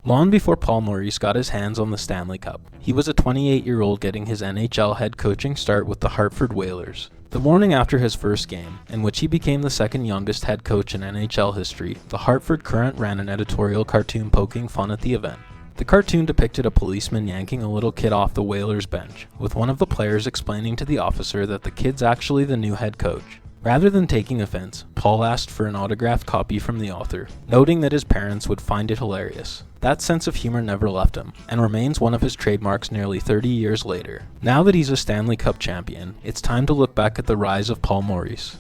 Long before Paul Maurice got his hands on the Stanley Cup, he was a 28-year-old getting his NHL head coaching start with the Hartford Whalers. The morning after his first game, in which he became the second youngest head coach in NHL history, the Hartford Courant ran an editorial cartoon poking fun at the event. The cartoon depicted a policeman yanking a little kid off the Whalers bench, with one of the players explaining to the officer that the kid's actually the new head coach. Rather than taking offense, Paul asked for an autographed copy from the author, noting that his parents would find it hilarious. That sense of humor never left him, and remains one of his trademarks nearly 30 years later. Now that he's a Stanley Cup champion, it's time to look back at the rise of Paul Maurice.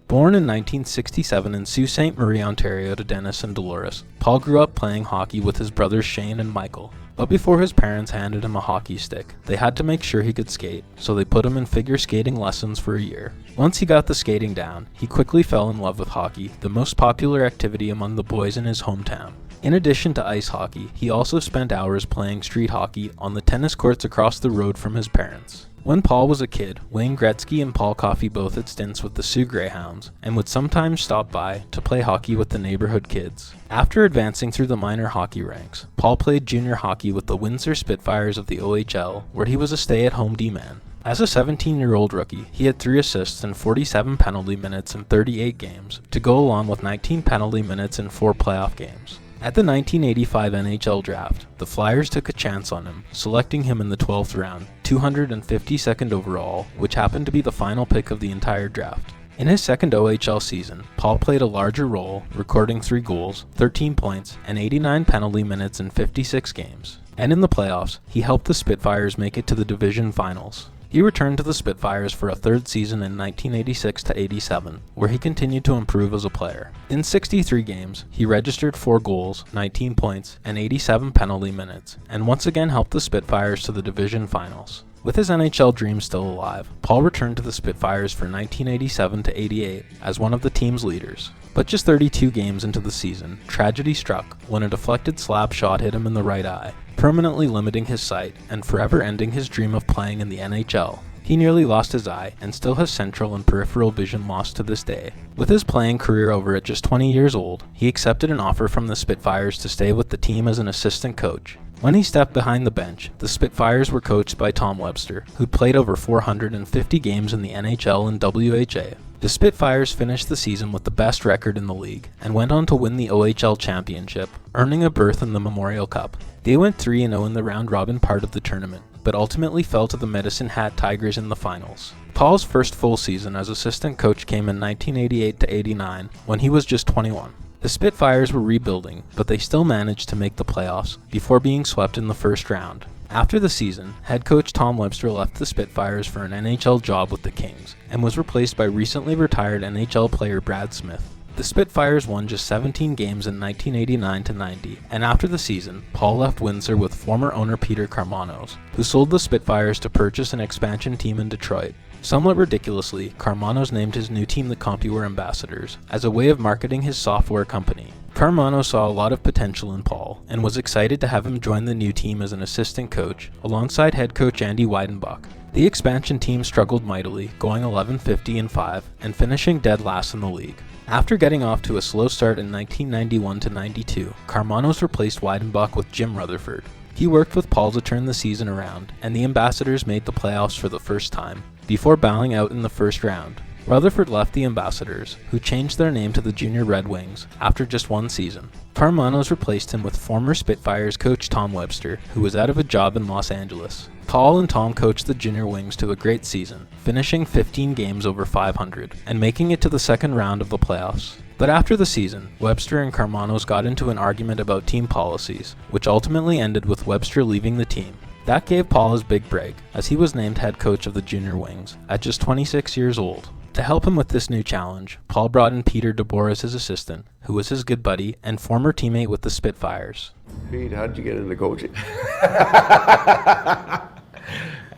Born in 1967 in Sault Ste. Marie, Ontario to Dennis and Dolores, Paul grew up playing hockey with his brothers Shane and Michael. But before his parents handed him a hockey stick, they had to make sure he could skate, so they put him in figure skating lessons for a year. Once he got the skating down, he quickly fell in love with hockey, the most popular activity among the boys in his hometown. In addition to ice hockey, he also spent hours playing street hockey on the tennis courts across the road from his parents. When Paul was a kid, Wayne Gretzky and Paul Coffey both had stints with the Sioux Greyhounds, and would sometimes stop by to play hockey with the neighborhood kids. After advancing through the minor hockey ranks, Paul played junior hockey with the Windsor Spitfires of the OHL, where he was a stay-at-home D-man. As a 17-year-old rookie, he had 3 assists and 47 penalty minutes in 38 games, to go along with 19 penalty minutes in 4 playoff games. At the 1985 NHL Draft, the Flyers took a chance on him, selecting him in the 12th round, 252nd overall, which happened to be the final pick of the entire draft. In his second OHL season, Paul played a larger role, recording 3 goals, 13 points, and 89 penalty minutes in 56 games. And in the playoffs, he helped the Spitfires make it to the division finals. He returned to the Spitfires for a 3rd season in 1986-87, where he continued to improve as a player. In 63 games, he registered 4 goals, 19 points, and 87 penalty minutes, and once again helped the Spitfires to the division finals. With his NHL dream still alive, Paul returned to the Spitfires for 1987-88 as one of the team's leaders. But just 32 games into the season, tragedy struck when a deflected slap shot hit him in the right eye, permanently limiting his sight and forever ending his dream of playing in the NHL. He nearly lost his eye and still has central and peripheral vision lost to this day. With his playing career over at just 20 years old, he accepted an offer from the Spitfires to stay with the team as an assistant coach. When he stepped behind the bench, the Spitfires were coached by Tom Webster, who'd played over 450 games in the NHL and WHA. The Spitfires finished the season with the best record in the league, and went on to win the OHL championship, earning a berth in the Memorial Cup. They went 3-0 in the round-robin part of the tournament, but ultimately fell to the Medicine Hat Tigers in the finals. Paul's first full season as assistant coach came in 1988-89, when he was just 21. The Spitfires were rebuilding, but they still managed to make the playoffs before being swept in the first round. After the season, head coach Tom Webster left the Spitfires for an NHL job with the Kings, and was replaced by recently retired NHL player Brad Smith. The Spitfires won just 17 games in 1989-90, and after the season, Paul left Windsor with former owner Peter Karmanos, who sold the Spitfires to purchase an expansion team in Detroit. Somewhat ridiculously, Karmanos named his new team the CompuWare Ambassadors, as a way of marketing his software company. Karmanos saw a lot of potential in Paul, and was excited to have him join the new team as an assistant coach, alongside head coach Andy Weidenbach. The expansion team struggled mightily, going 11-50-5, and finishing dead last in the league. After getting off to a slow start in 1991-92, Karmanos replaced Weidenbach with Jim Rutherford. He worked with Paul to turn the season around, and the Ambassadors made the playoffs for the first time, before bowing out in the first round. Rutherford left the Ambassadors, who changed their name to the Junior Red Wings, after just 1 season. Karmanos replaced him with former Spitfires coach Tom Webster, who was out of a job in Los Angeles. Paul and Tom coached the Junior Wings to a great season, finishing 15 games over 500, and making it to the second round of the playoffs. But after the season, Webster and Karmanos got into an argument about team policies, which ultimately ended with Webster leaving the team. That gave Paul his big break, as he was named head coach of the Junior Wings, at just 26 years old. To help him with this new challenge, Paul brought in Peter DeBoer as his assistant, who was his good buddy and former teammate with the Spitfires. Pete, how did you get into coaching?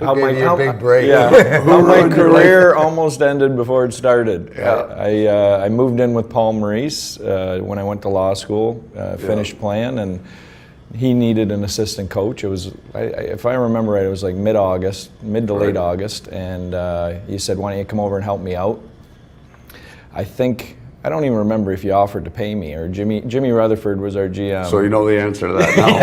How my big break. Yeah, how my career almost ended before it started. Yeah. I moved in with Paul Maurice when I went to law school, finished playing, and he needed an assistant coach. It was, if I remember right, it was like mid to late August, and he said, "Why don't you come over and help me out?" I think I don't even remember if he offered to pay me, or Jimmy Rutherford was our GM. So you know the answer to that now.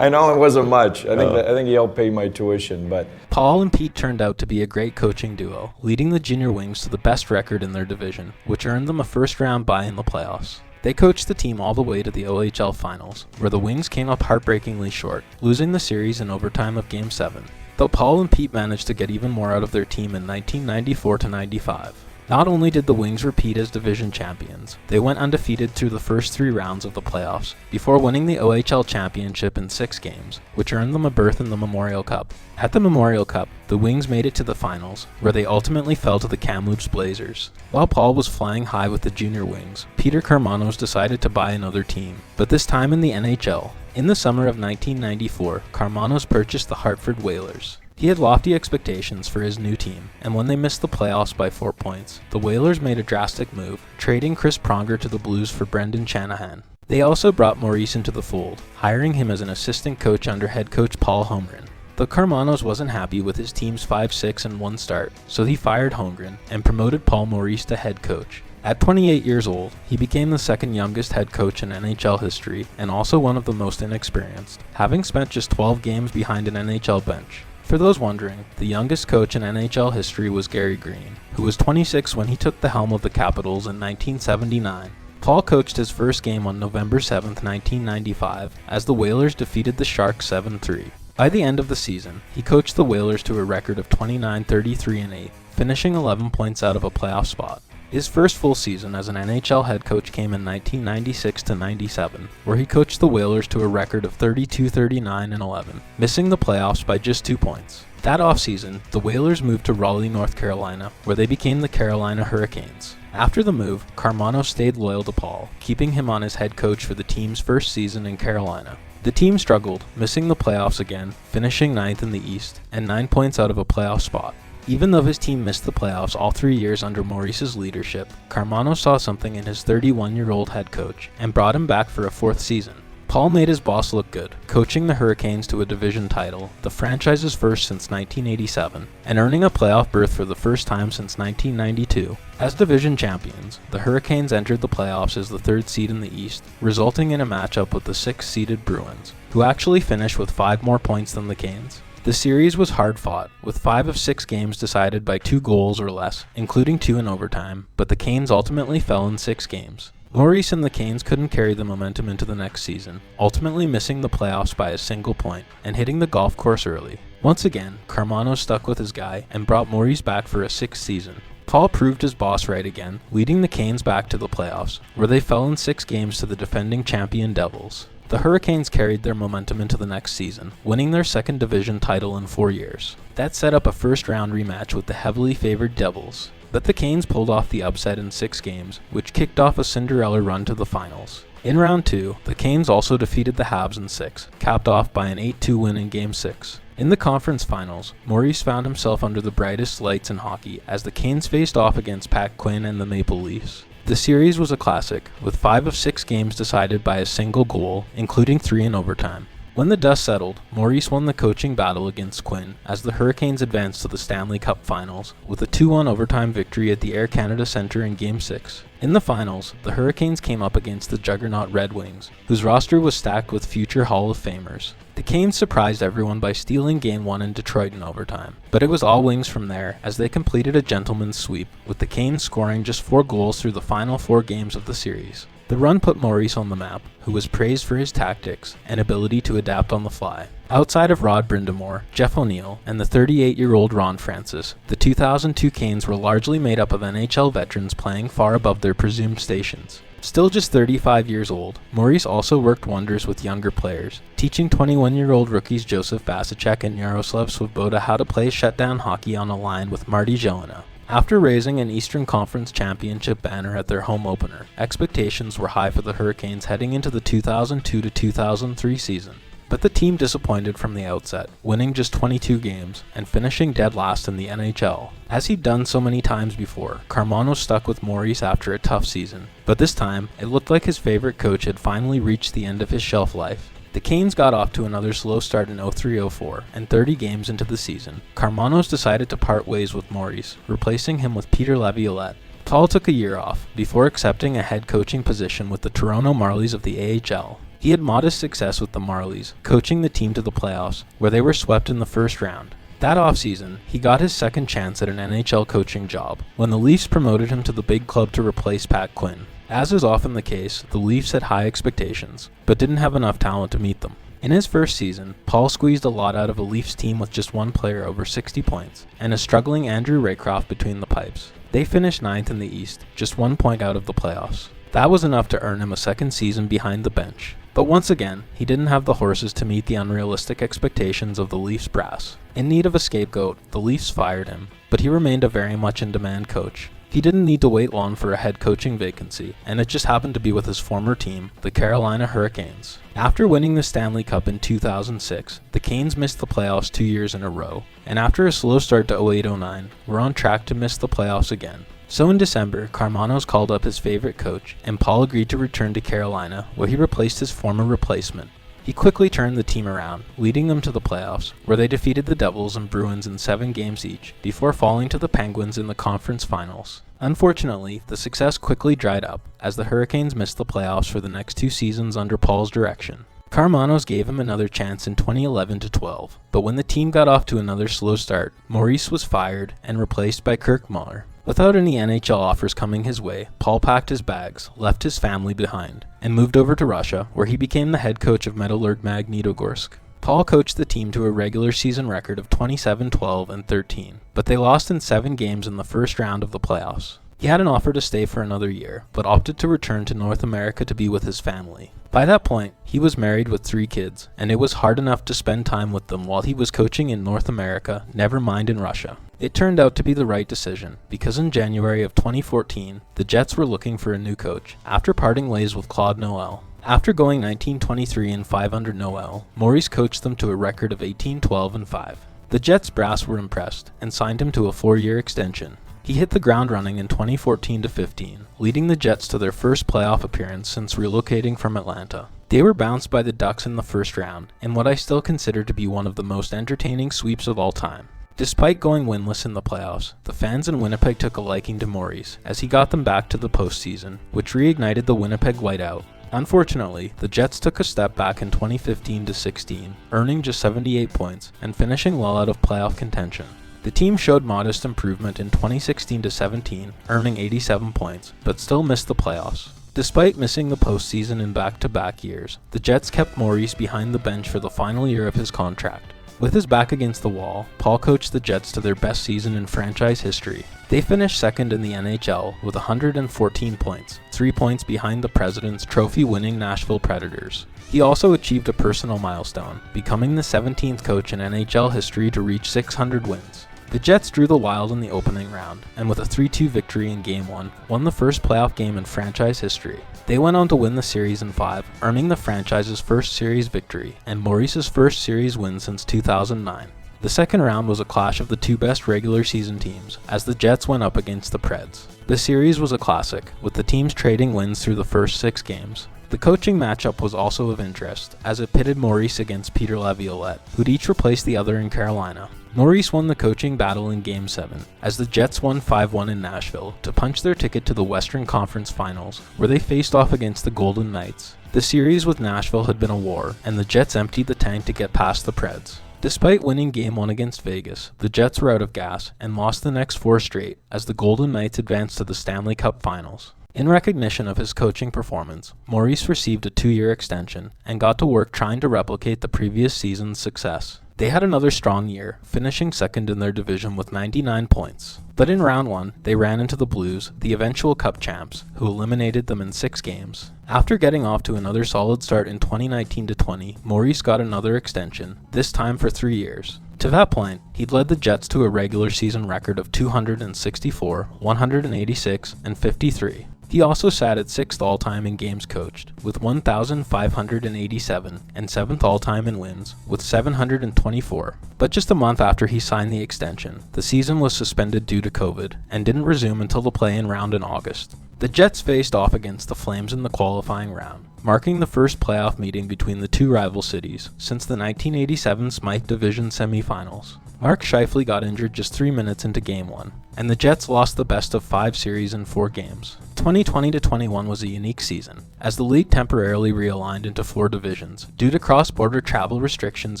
I know it wasn't much. I think he helped pay my tuition, but Paul and Pete turned out to be a great coaching duo, leading the Junior Wings to the best record in their division, which earned them a first-round bye in the playoffs. They coached the team all the way to the OHL Finals, where the Wings came up heartbreakingly short, losing the series in overtime of Game 7. Though Paul and Pete managed to get even more out of their team in 1994-95. Not only did the Wings repeat as division champions, they went undefeated through the first 3 rounds of the playoffs, before winning the OHL championship in 6 games, which earned them a berth in the Memorial Cup. At the Memorial Cup, the Wings made it to the finals, where they ultimately fell to the Kamloops Blazers. While Paul was flying high with the Junior Wings, Peter Karmanos decided to buy another team, but this time in the NHL. In the summer of 1994, Karmanos purchased the Hartford Whalers. He had lofty expectations for his new team, and when they missed the playoffs by 4 points, the Whalers made a drastic move, trading Chris Pronger to the Blues for Brendan Shanahan. They also brought Maurice into the fold, hiring him as an assistant coach under head coach Paul Holmgren. Though Karmanos wasn't happy with his team's 5-6-1 start, so he fired Holmgren and promoted Paul Maurice to head coach. At 28 years old, he became the second youngest head coach in NHL history and also one of the most inexperienced, having spent just 12 games behind an NHL bench. For those wondering, the youngest coach in NHL history was Gary Green, who was 26 when he took the helm of the Capitals in 1979. Paul coached his first game on November 7, 1995, as the Whalers defeated the Sharks 7-3. By the end of the season, he coached the Whalers to a record of 29-33-8, finishing 11 points out of a playoff spot. His first full season as an NHL head coach came in 1996-97, where he coached the Whalers to a record of 32-39-11, missing the playoffs by just 2 points. That offseason, the Whalers moved to Raleigh, North Carolina, where they became the Carolina Hurricanes. After the move, Karmanos stayed loyal to Paul, keeping him on as head coach for the team's first season in Carolina. The team struggled, missing the playoffs again, finishing 9th in the East, and 9 points out of a playoff spot. Even though his team missed the playoffs all 3 years under Maurice's leadership, Karmanos saw something in his 31-year-old head coach and brought him back for a 4th season. Paul made his boss look good, coaching the Hurricanes to a division title, the franchise's first since 1987, and earning a playoff berth for the first time since 1992. As division champions, the Hurricanes entered the playoffs as the 3rd seed in the East, resulting in a matchup with the 6th-seeded Bruins, who actually finished with 5 more points than the Canes. The series was hard-fought, with 5 of 6 games decided by 2 goals or less, including 2 in overtime, but the Canes ultimately fell in 6 games. Maurice and the Canes couldn't carry the momentum into the next season, ultimately missing the playoffs by a single point and hitting the golf course early. Once again, Karmanos stuck with his guy and brought Maurice back for a 6th season. Paul proved his boss right again, leading the Canes back to the playoffs, where they fell in 6 games to the defending champion Devils. The Hurricanes carried their momentum into the next season, winning their 2nd division title in 4 years. That set up a first-round rematch with the heavily favored Devils. But the Canes pulled off the upset in 6 games, which kicked off a Cinderella run to the finals. In round 2, the Canes also defeated the Habs in 6, capped off by an 8-2 win in Game 6. In the conference finals, Maurice found himself under the brightest lights in hockey as the Canes faced off against Pat Quinn and the Maple Leafs. The series was a classic, with 5 of 6 games decided by a single goal, including 3 in overtime. When the dust settled, Maurice won the coaching battle against Quinn as the Hurricanes advanced to the Stanley Cup Finals with a 2-1 overtime victory at the Air Canada Centre in Game 6. In the finals, the Hurricanes came up against the juggernaut Red Wings, whose roster was stacked with future Hall of Famers. The Canes surprised everyone by stealing Game 1 in Detroit in overtime, but it was all Wings from there as they completed a gentleman's sweep, with the Canes scoring just 4 goals through the final 4 games of the series. The run put Maurice on the map, who was praised for his tactics and ability to adapt on the fly. Outside of Rod Brindamore, Jeff O'Neill, and the 38-year-old Ron Francis, the 2002 Canes were largely made up of NHL veterans playing far above their presumed stations. Still just 35 years old, Maurice also worked wonders with younger players, teaching 21-year-old rookies Joseph Vasicek and Yaroslav Svoboda how to play shutdown hockey on a line with Marty Jelena. After raising an Eastern Conference championship banner at their home opener, expectations were high for the Hurricanes heading into the 2002-2003 season. But the team disappointed from the outset, winning just 22 games and finishing dead last in the NHL. As he'd done so many times before, Karmanos stuck with Maurice after a tough season, but this time, it looked like his favorite coach had finally reached the end of his shelf life. The Canes got off to another slow start in 03-04, and 30 games into the season, Karmanos decided to part ways with Maurice, replacing him with Peter Laviolette. Paul took a year off before accepting a head coaching position with the Toronto Marlies of the AHL. He had modest success with the Marlies, coaching the team to the playoffs, where they were swept in the first round. That offseason, he got his second chance at an NHL coaching job, when the Leafs promoted him to the big club to replace Pat Quinn. As is often the case, the Leafs had high expectations, but didn't have enough talent to meet them. In his first season, Paul squeezed a lot out of a Leafs team with just one player over 60 points, and a struggling Andrew Raycroft between the pipes. They finished 9th in the East, just 1 point out of the playoffs. That was enough to earn him a second season behind the bench. But once again, he didn't have the horses to meet the unrealistic expectations of the Leafs brass. In need of a scapegoat, the Leafs fired him, but he remained a very much in-demand coach. He didn't need to wait long for a head coaching vacancy, and it just happened to be with his former team, the Carolina Hurricanes. After winning the Stanley Cup in 2006, the Canes missed the playoffs 2 years in a row, and after a slow start to 08-09, were on track to miss the playoffs again. So in December, Karmanos called up his favorite coach, and Paul agreed to return to Carolina, where he replaced his former replacement. He quickly turned the team around, leading them to the playoffs, where they defeated the Devils and Bruins in 7 games each, before falling to the Penguins in the conference finals. Unfortunately, the success quickly dried up, as the Hurricanes missed the playoffs for the next 2 seasons under Paul's direction. Karmanos gave him another chance in 2011-12, but when the team got off to another slow start, Maurice was fired and replaced by Kirk Muller. Without any NHL offers coming his way, Paul packed his bags, left his family behind, and moved over to Russia, where he became the head coach of Metallurg Magnitogorsk. Paul coached the team to a regular season record of 27-12-13, but they lost in 7 games in the first round of the playoffs. He had an offer to stay for another year, but opted to return to North America to be with his family. By that point, he was married with 3 kids, and it was hard enough to spend time with them while he was coaching in North America, never mind in Russia. It turned out to be the right decision, because in January of 2014, the Jets were looking for a new coach, after parting ways with Claude Noel. After going 19-23-5 under Noel, Maurice coached them to a record of 18-12-5. The Jets brass were impressed, and signed him to a 4-year extension. He hit the ground running in 2014-15, leading the Jets to their first playoff appearance since relocating from Atlanta. They were bounced by the Ducks in the first round, in what I still consider to be one of the most entertaining sweeps of all time. Despite going winless in the playoffs, the fans in Winnipeg took a liking to Maurice, as he got them back to the postseason, which reignited the Winnipeg whiteout. Unfortunately, the Jets took a step back in 2015-16, earning just 78 points and finishing well out of playoff contention. The team showed modest improvement in 2016-17, earning 87 points, but still missed the playoffs. Despite missing the postseason in back-to-back years, the Jets kept Maurice behind the bench for the final year of his contract. With his back against the wall, Paul coached the Jets to their best season in franchise history. They finished second in the NHL with 114 points, 3 points behind the President's trophy-winning Nashville Predators. He also achieved a personal milestone, becoming the 17th coach in NHL history to reach 600 wins. The Jets drew the Wild in the opening round, and with a 3-2 victory in Game 1, won the first playoff game in franchise history. They went on to win the series in 5, earning the franchise's first series victory, and Maurice's first series win since 2009. The second round was a clash of the 2 best regular season teams, as the Jets went up against the Preds. The series was a classic, with the teams trading wins through the first 6 games. The coaching matchup was also of interest, as it pitted Maurice against Peter Laviolette, who'd each replaced the other in Carolina. Maurice won the coaching battle in Game 7, as the Jets won 5-1 in Nashville to punch their ticket to the Western Conference Finals, where they faced off against the Golden Knights. The series with Nashville had been a war, and the Jets emptied the tank to get past the Preds. Despite winning Game 1 against Vegas, the Jets were out of gas and lost the next 4 straight, as the Golden Knights advanced to the Stanley Cup Finals. In recognition of his coaching performance, Maurice received a 2-year extension and got to work trying to replicate the previous season's success. They had another strong year, finishing second in their division with 99 points. But in round 1, they ran into the Blues, the eventual Cup champs, who eliminated them in 6 games. After getting off to another solid start in 2019-20, Maurice got another extension, this time for 3 years. To that point, he'd led the Jets to a regular season record of 264, 186, and 53. He also sat at 6th all-time in games coached, with 1,587, and 7th all-time in wins, with 724. But just a month after he signed the extension, the season was suspended due to COVID, and didn't resume until the play-in round in August. The Jets faced off against the Flames in the qualifying round, marking the first playoff meeting between the two rival cities since the 1987 Smythe Division semifinals. Mark Scheifele got injured just 3 minutes into Game 1, and the Jets lost the best of 5 series in 4 games. 2020-21 was a unique season, as the league temporarily realigned into 4 divisions due to cross-border travel restrictions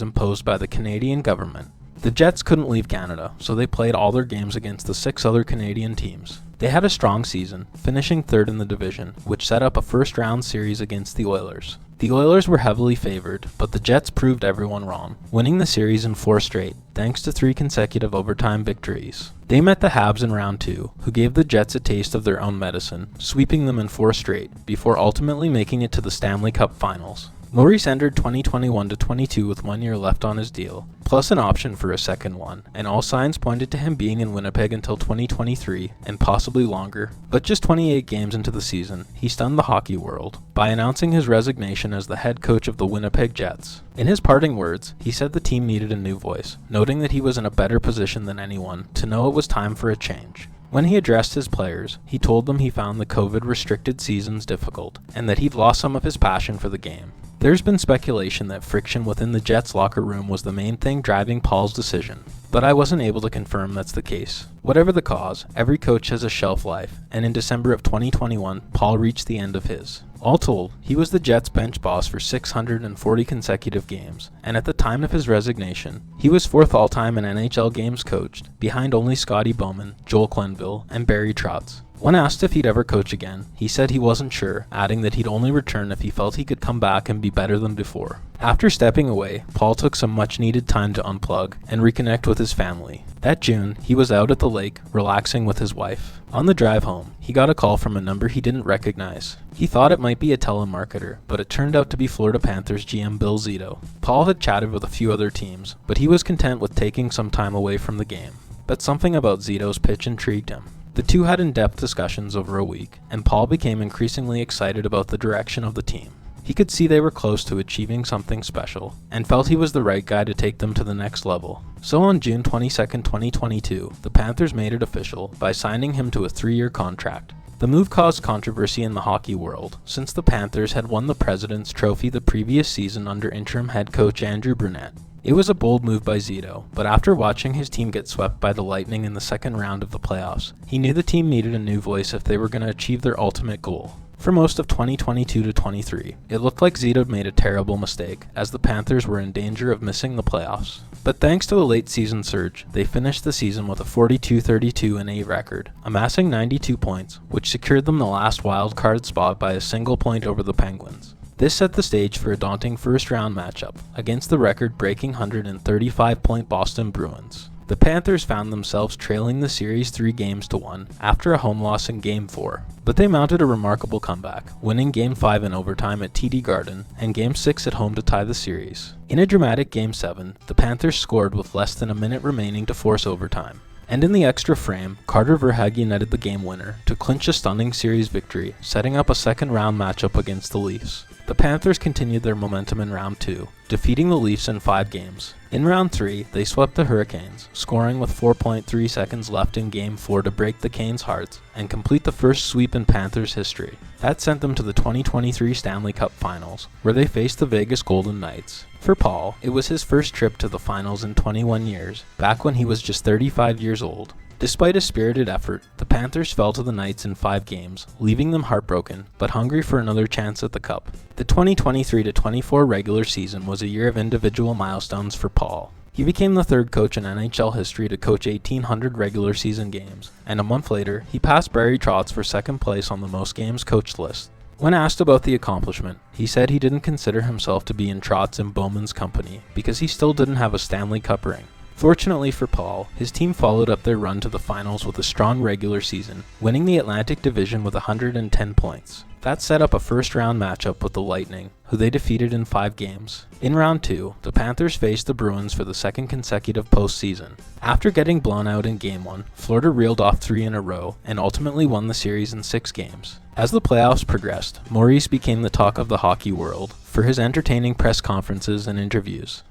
imposed by the Canadian government. The Jets couldn't leave Canada, so they played all their games against the 6 other Canadian teams. They had a strong season, finishing 3rd in the division, which set up a first-round series against the Oilers. The Oilers were heavily favored, but the Jets proved everyone wrong, winning the series in 4 straight, thanks to 3 consecutive overtime victories. They met the Habs in round 2, who gave the Jets a taste of their own medicine, sweeping them in 4 straight, before ultimately making it to the Stanley Cup Finals. Maurice entered 2021-22 with 1 year left on his deal, plus an option for a second one, and all signs pointed to him being in Winnipeg until 2023, and possibly longer. But just 28 games into the season, he stunned the hockey world by announcing his resignation as the head coach of the Winnipeg Jets. In his parting words, he said the team needed a new voice, noting that he was in a better position than anyone to know it was time for a change. When he addressed his players, he told them he found the COVID-restricted seasons difficult, and that he'd lost some of his passion for the game. There's been speculation that friction within the Jets' locker room was the main thing driving Paul's decision, but I wasn't able to confirm that's the case. Whatever the cause, every coach has a shelf life, and in December of 2021, Paul reached the end of his. All told, he was the Jets' bench boss for 640 consecutive games, and at the time of his resignation, he was 4th all-time in NHL games coached, behind only Scotty Bowman, Joel Quenneville, and Barry Trotz. When asked if he'd ever coach again, he said he wasn't sure, adding that he'd only return if he felt he could come back and be better than before. After stepping away, Paul took some much-needed time to unplug and reconnect with his family. That June, he was out at the lake, relaxing with his wife. On the drive home, he got a call from a number he didn't recognize. He thought it might be a telemarketer, but it turned out to be Florida Panthers GM Bill Zito. Paul had chatted with a few other teams, but he was content with taking some time away from the game. But something about Zito's pitch intrigued him. The two had in-depth discussions over a week, and Paul became increasingly excited about the direction of the team. He could see they were close to achieving something special, and felt he was the right guy to take them to the next level. So on June 22, 2022, the Panthers made it official by signing him to a 3-year contract. The move caused controversy in the hockey world, since the Panthers had won the President's Trophy the previous season under interim head coach Andrew Brunette. It was a bold move by Zito, but after watching his team get swept by the Lightning in the second round of the playoffs, he knew the team needed a new voice if they were going to achieve their ultimate goal. For most of 2022-23, it looked like Zito made a terrible mistake, as the Panthers were in danger of missing the playoffs. But thanks to a late season surge, they finished the season with a 42-32-8 record, amassing 92 points, which secured them the last wildcard spot by a single point over the Penguins. This set the stage for a daunting first-round matchup against the record-breaking 135-point Boston Bruins. The Panthers found themselves trailing the series 3-1 after a home loss in Game 4, but they mounted a remarkable comeback, winning Game 5 in overtime at TD Garden and Game 6 at home to tie the series. In a dramatic Game 7, the Panthers scored with less than a minute remaining to force overtime. And in the extra frame, Carter Verhaeghe netted the game winner to clinch a stunning series victory, setting up a second-round matchup against the Leafs. The Panthers continued their momentum in round 2, defeating the Leafs in 5 games. In round 3, they swept the Hurricanes, scoring with 4.3 seconds left in Game 4 to break the Canes' hearts and complete the first sweep in Panthers history. That sent them to the 2023 Stanley Cup Finals, where they faced the Vegas Golden Knights. For Paul, it was his first trip to the finals in 21 years, back when he was just 35 years old. Despite a spirited effort, the Panthers fell to the Knights in 5 games, leaving them heartbroken, but hungry for another chance at the Cup. The 2023-24 regular season was a year of individual milestones for Paul. He became the 3rd coach in NHL history to coach 1,800 regular season games, and a month later, he passed Barry Trotz for 2nd place on the most games coached list. When asked about the accomplishment, he said he didn't consider himself to be in Trotz and Bowman's company because he still didn't have a Stanley Cup ring. Fortunately for Paul, his team followed up their run to the finals with a strong regular season, winning the Atlantic Division with 110 points. That set up a first-round matchup with the Lightning, who they defeated in 5 games. In round 2, the Panthers faced the Bruins for the 2nd consecutive postseason. After getting blown out in Game 1, Florida reeled off 3 in a row and ultimately won the series in 6 games. As the playoffs progressed, Maurice became the talk of the hockey world for his entertaining press conferences and interviews.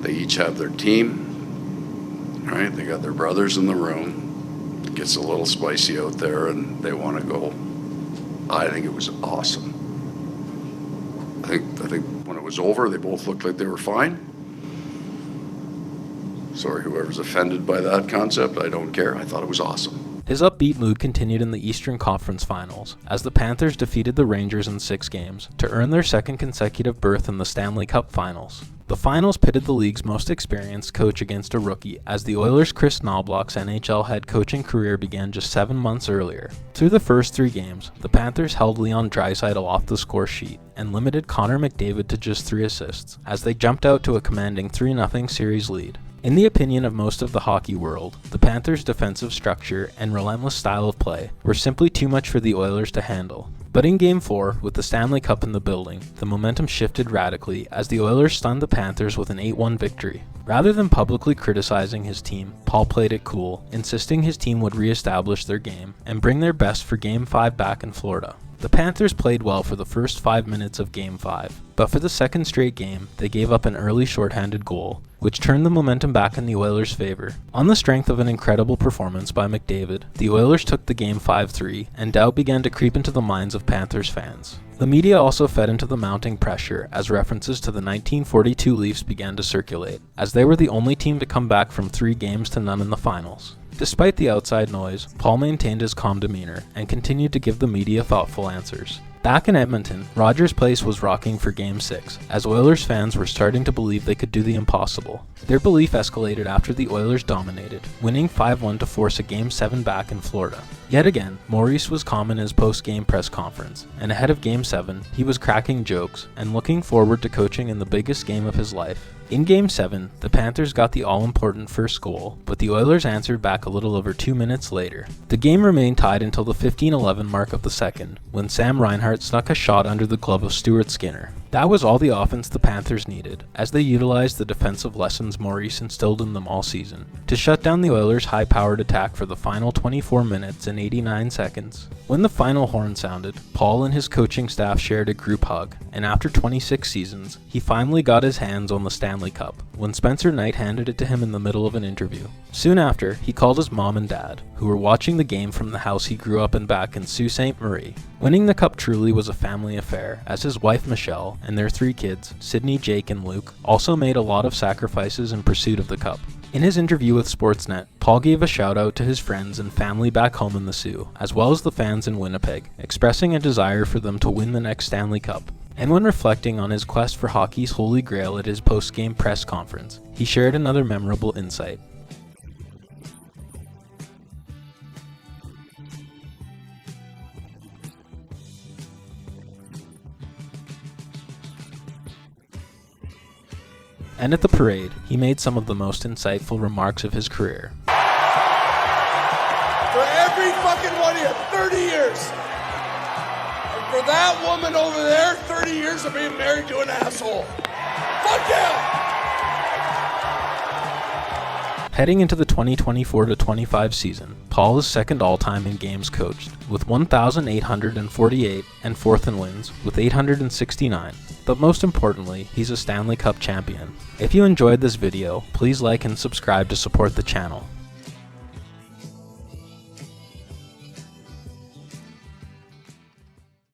They each have their team, right? They got their brothers in the room. It gets a little spicy out there, and they want to go I think it was awesome. I think when it was over, they both looked like they were fine. Sorry, whoever's offended by that concept, I don't care. I thought it was awesome. His upbeat mood continued in the Eastern Conference Finals, as the Panthers defeated the Rangers in 6 games to earn their second consecutive berth in the Stanley Cup Finals. The finals pitted the league's most experienced coach against a rookie, as the Oilers' Chris Knoblauch's NHL head coaching career began just 7 months earlier. Through the first 3 games, the Panthers held Leon Draisaitl off the score sheet and limited Connor McDavid to just 3 assists, as they jumped out to a commanding 3-0 series lead. In the opinion of most of the hockey world, the Panthers' defensive structure and relentless style of play were simply too much for the Oilers to handle. But in Game 4, with the Stanley Cup in the building, the momentum shifted radically as the Oilers stunned the Panthers with an 8-1 victory. Rather than publicly criticizing his team, Paul played it cool, insisting his team would re-establish their game and bring their best for Game 5 back in Florida. The Panthers played well for the first 5 minutes of Game 5, but for the second straight game, they gave up an early shorthanded goal, which turned the momentum back in the Oilers' favor. On the strength of an incredible performance by McDavid, the Oilers took the game 5-3, and doubt began to creep into the minds of Panthers fans. The media also fed into the mounting pressure as references to the 1942 Leafs began to circulate, as they were the only team to come back from 3 games to none in the finals. Despite the outside noise, Paul maintained his calm demeanor and continued to give the media thoughtful answers. Back in Edmonton, Rogers Place was rocking for Game 6, as Oilers fans were starting to believe they could do the impossible. Their belief escalated after the Oilers dominated, winning 5-1 to force a Game 7 back in Florida. Yet again, Maurice was calm in his post-game press conference, and ahead of Game 7, he was cracking jokes and looking forward to coaching in the biggest game of his life. In Game 7, the Panthers got the all-important first goal, but the Oilers answered back a little over 2 minutes later. The game remained tied until the 15-11 mark of the second, when Sam Reinhart snuck a shot under the glove of Stuart Skinner. That was all the offense the Panthers needed, as they utilized the defensive lessons Maurice instilled in them all season, to shut down the Oilers' high-powered attack for the final 24 minutes and 89 seconds. When the final horn sounded, Paul and his coaching staff shared a group hug, and after 26 seasons, he finally got his hands on the Stanley Cup, when Spencer Knight handed it to him in the middle of an interview. Soon after, he called his mom and dad, who were watching the game from the house he grew up in back in Sault Ste. Marie. Winning the cup truly was a family affair, as his wife Michelle and their 3 kids, Sydney, Jake, and Luke, also made a lot of sacrifices in pursuit of the cup. In his interview with Sportsnet, Paul gave a shout out to his friends and family back home in the Soo, as well as the fans in Winnipeg, expressing a desire for them to win the next Stanley Cup. And when reflecting on his quest for hockey's holy grail at his post-game press conference, he shared another memorable insight. And at the parade, he made some of the most insightful remarks of his career. For every fucking one of you, 30 years. And for that woman over there, 30 years of being married to an asshole. Fuck yeah! Heading into the 2024-25 season, Paul is second all-time in games coached, with 1,848, and fourth in wins, with 869. But most importantly, he's a Stanley Cup champion. If you enjoyed this video, please like and subscribe to support the channel.